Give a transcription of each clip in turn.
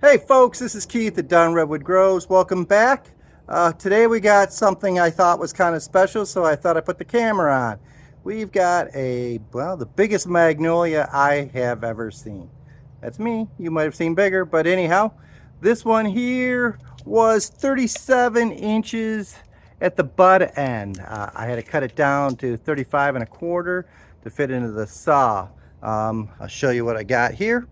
Hey folks, this is Keith at Redwood Grows. Welcome back. Today we got something I thought was kind of special, so I thought I'd put the camera on. We've got the biggest magnolia I have ever seen. That's me. You might have seen bigger, but anyhow, this one here was 37 inches at the bud end. I had to cut it down to 35 1/4 to fit into the saw. I'll show you what I got here.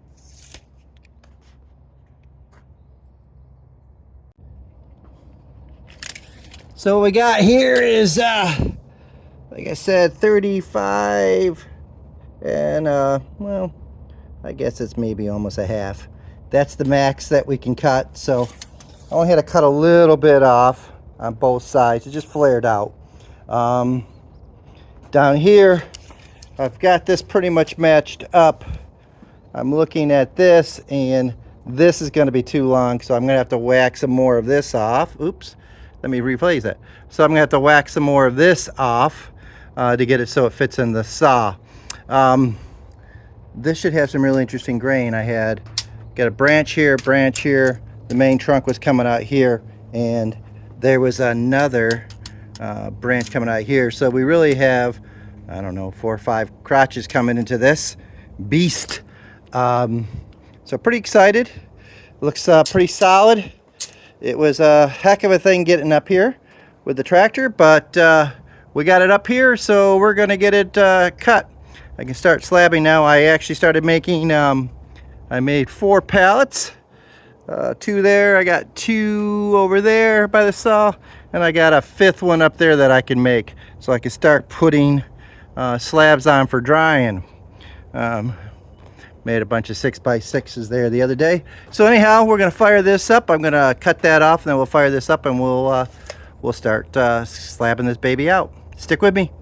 So what we got here is, like I said, 35 and, well, I guess it's maybe almost a half. That's the max that we can cut. So I only had to cut a little bit off on both sides. It just flared out. Down here, I've got this pretty much matched up. I'm looking at this, and this is going to be too long, so I'm going to have to whack some more of this off. Oops. Let me rephrase that. So I'm going to have to whack some more of this off to get it so it fits in the saw. This should have some really interesting grain. I had got a branch here. The main trunk was coming out here, and there was another branch coming out here. So we really have, I don't know, 4 or 5 crotches coming into this beast. So pretty excited. Looks pretty solid. It was a heck of a thing getting up here with the tractor, but we got it up here, so we're going to get it cut. I can start slabbing now. I actually started making, I made 4 pallets, 2 there. I got 2 over there by the saw, and I got a 5th one up there that I can make, so I can start putting slabs on for drying. Made a bunch of 6x6s there the other day. So anyhow, we're gonna fire this up. I'm gonna cut that off, and then we'll fire this up, and we'll start slabbing this baby out. Stick with me.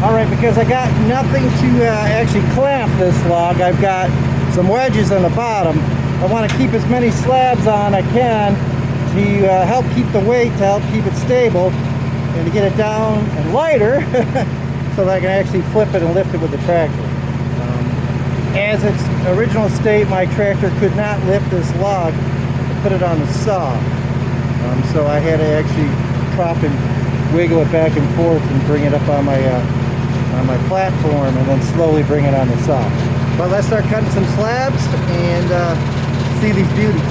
Alright, because I got nothing to actually clamp this log, I've got some wedges on the bottom. I want to keep as many slabs on I can to help keep the weight, to help keep it stable, and to get it down and lighter so that I can actually flip it and lift it with the tractor. As its original state, my tractor could not lift this log and put it on the saw. So I had to actually prop and wiggle it back and forth and bring it up on my platform, and then slowly bring it on the saw. But let's start cutting some slabs and see these beauties.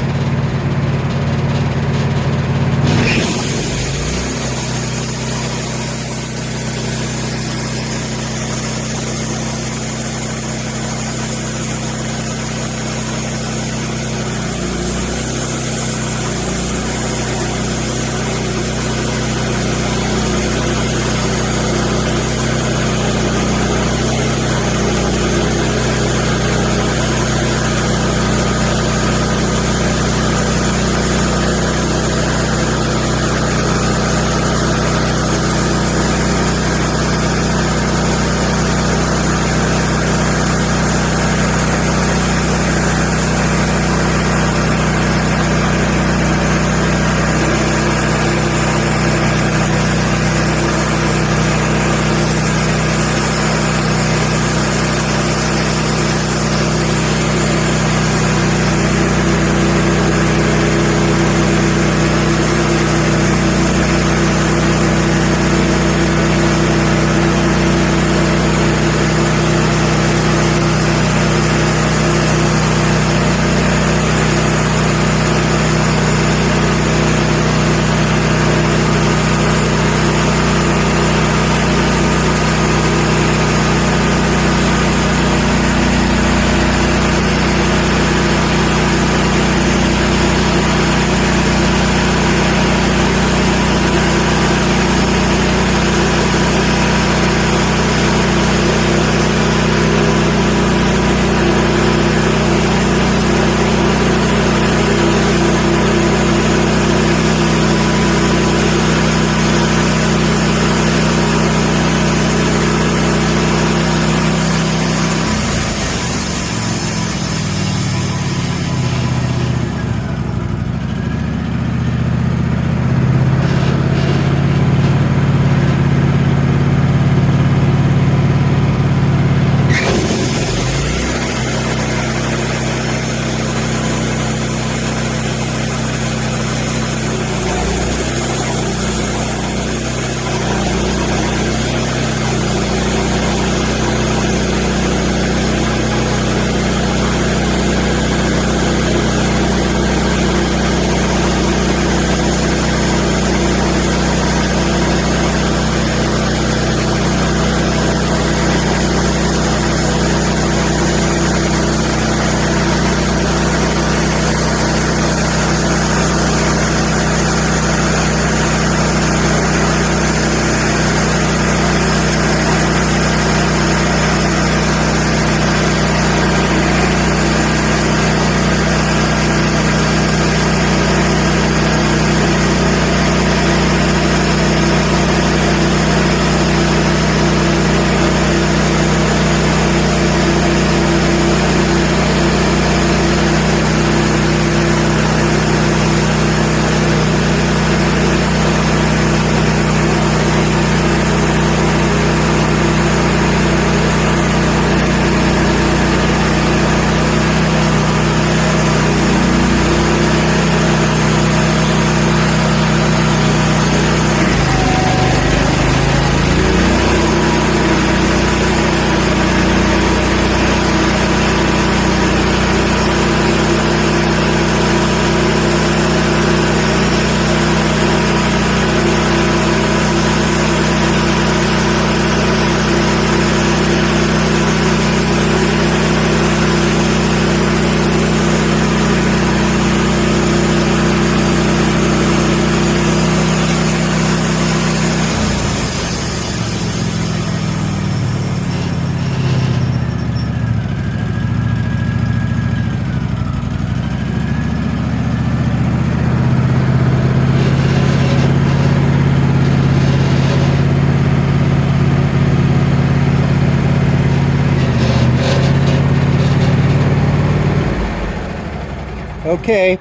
Okay,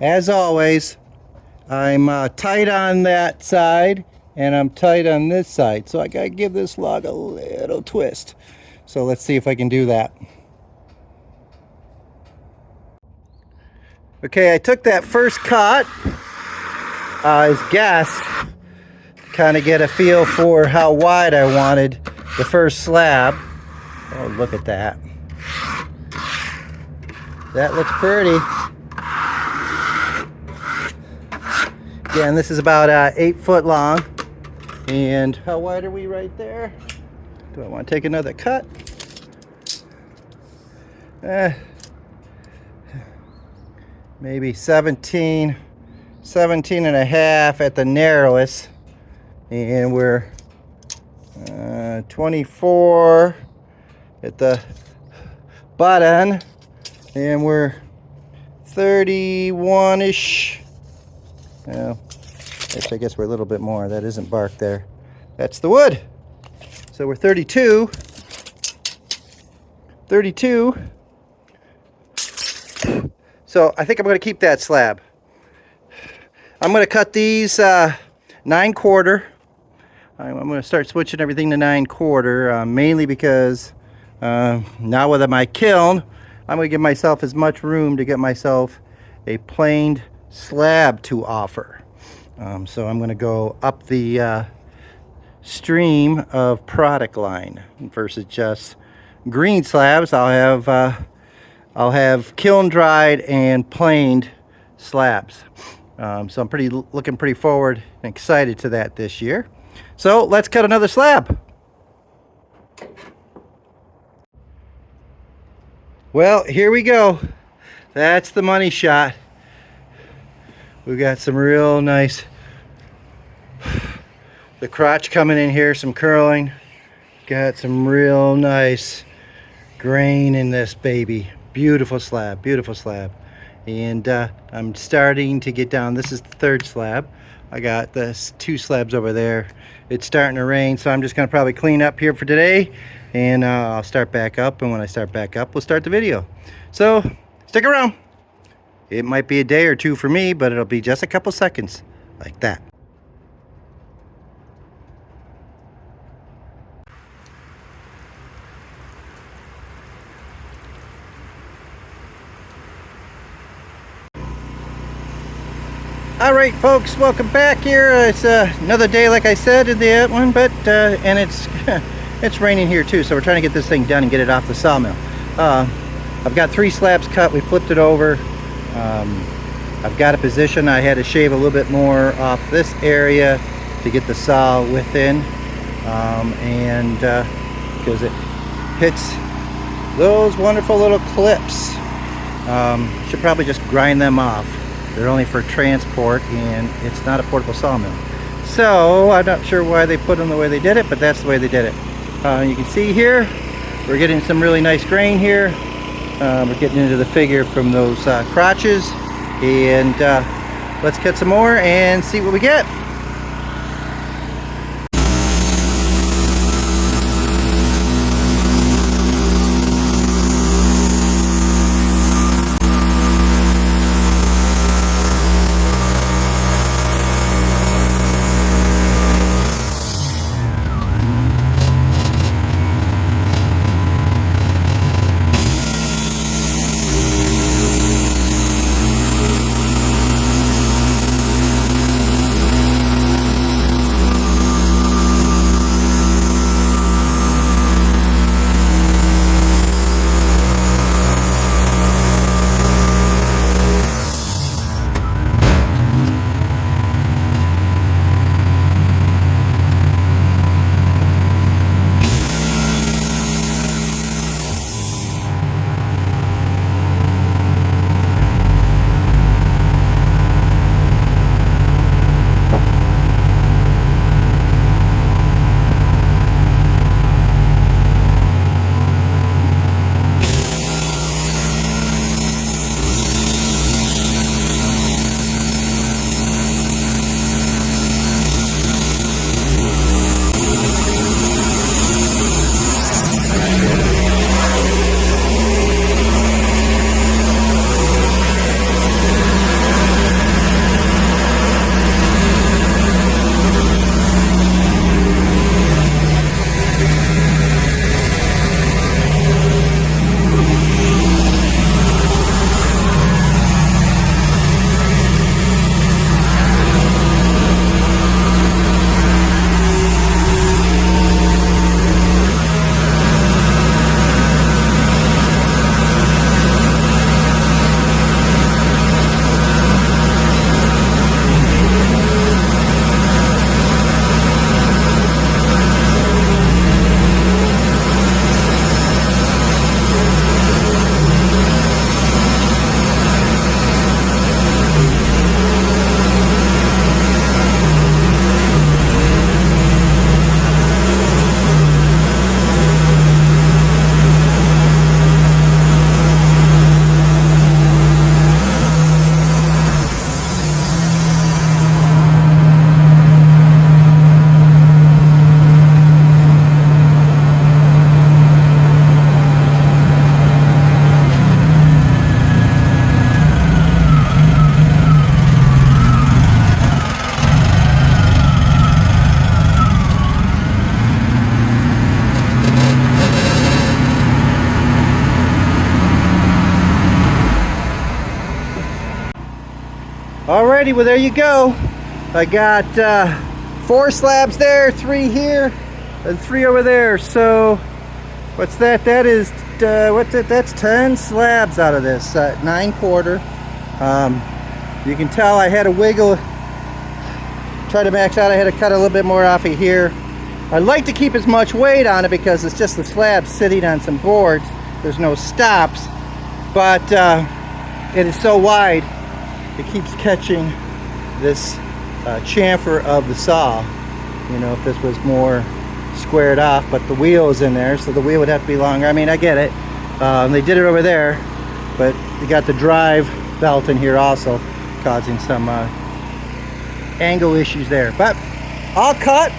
as always, I'm tight on that side and I'm tight on this side, so I gotta give this log a little twist. So let's see if I can do that. Okay, I took that first cut as guessed, kind of get a feel for how wide I wanted the first slab. Oh, look at that. That looks pretty. Again, this is about 8 foot long. And how wide are we right there? Do I want to take another cut? Maybe 17 and a half at the narrowest. And we're 24 at the butt end. And we're 31-ish. Well, I guess we're a little bit more. That isn't bark there. That's the wood. So we're 32. 32. So I think I'm going to keep that slab. I'm going to cut these 9/4. I'm going to start switching everything to 9/4, mainly because now with my kiln, I'm going to give myself as much room to get myself a planed slab to offer. So I'm going to go up the stream of product line versus just green slabs. I'll have kiln dried and planed slabs. So I'm looking pretty forward and excited to that this year. So let's cut another slab. Well, here we go. That's the money shot. We've got some real nice, the crotch coming in here, some curling. Got some real nice grain in this baby. Beautiful slab, beautiful slab. And I'm starting to get down. This is the third slab. I got this 2 slabs over there. It's starting to rain, so I'm just going to probably clean up here for today, and I'll start back up. And when I start back up, we'll start the video. So stick around. It might be a day or two for me, but it'll be just a couple seconds like that. All right, folks, welcome back here. It's another day, like I said, in the one, but and it's it's raining here too, so we're trying to get this thing done and get it off the sawmill. I've got 3 slabs cut. We flipped it over. I've got a position. I had to shave a little bit more off this area to get the saw within, and because it hits those wonderful little clips. Should probably just grind them off. They're only for transport, and it's not a portable sawmill. So I'm not sure why they put them the way they did it, but that's the way they did it. You can see here, we're getting some really nice grain here. We're getting into the figure from those crotches, and let's cut some more and see what we get. Alrighty, well there you go. I got 4 slabs there, 3 here, and 3 over there. So what's that? That is what's it? That's 10 slabs out of this 9/4. You can tell I had to wiggle, try to max out. I had to cut a little bit more off of here. I like to keep as much weight on it because it's just the slab sitting on some boards. There's no stops, but it is so wide it keeps catching this chamfer of the saw. You know, if this was more squared off, but the wheel is in there, so the wheel would have to be longer. I mean, I get it. They did it over there, but you got the drive belt in here also, causing some angle issues there. But all cut.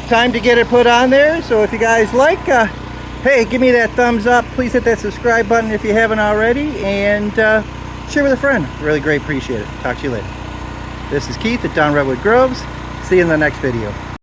Time to get it put on there. So if you guys like, hey, give me that thumbs up. Please hit that subscribe button if you haven't already, and share with a friend. Really great, appreciate it. Talk to you later. This is Keith at Redwood Groves. See you in the next video.